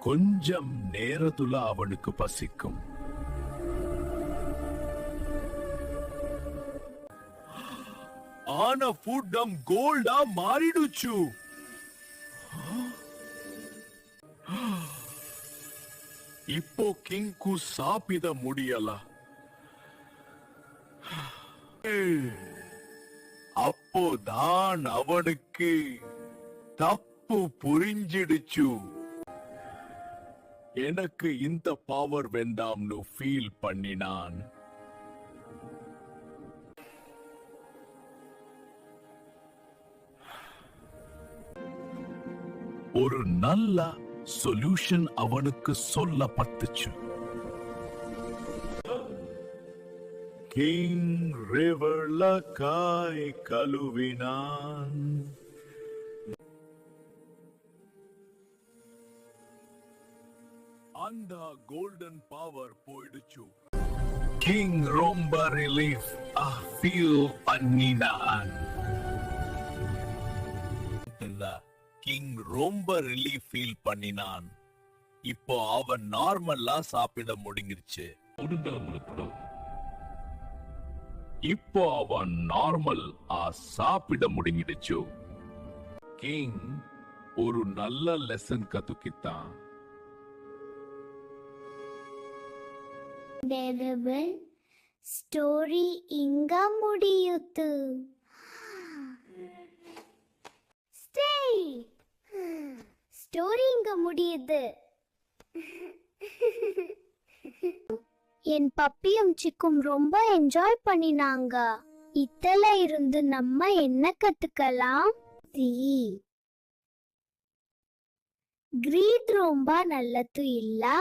கொஞ்சம் நேரத்துல அவனுக்கு பசிக்கும். ஆனா ஃபுட்டம் கோல்டா மாறிடுச்சு. இப்போ கிங்கு சாப்பிட முடியல. அப்போதான் அவனுக்கு தப்பு புரிஞ்சிடுச்சு. எனக்கு இந்த பவர் வேண்டாம்னு ஃபீல் பண்ணினான். ஒரு நல்ல சொல்யூஷன் அவனுக்கு சொல்லப்பட்டுச்சு. கிங் ரிவர்ல காய் கழுவினான். அந்த கோல்டன் பவர் போயிடுச்சு. கிங் ரொம்ப ரிலீஃப் ஃபீல் பண்ணினான். கிங் ரொம்ப ரிலீஃப் ஃபீல் பண்ணினான். இப்போ அவன் நார்மலா சாப்பிட முடிஞ்சிருச்சு. இப்போ அவன் நார்மல் சாப்பிட முடிஞ்சிடுச்சு. கிங் ஒரு நல்ல லெசன் கத்துக்கிட்டான். ஸ்டோரி இங்க முடியுது. ஸ்டோரி இங்க முடியுது. என் பப்பியும் சிக்கும் ரொம்ப என்ஜாய் பண்ணினாங்க. இத்தல இருந்து நம்ம என்ன கத்துக்கலாம்? கிரீட் ரொம்ப நல்லது இல்ல.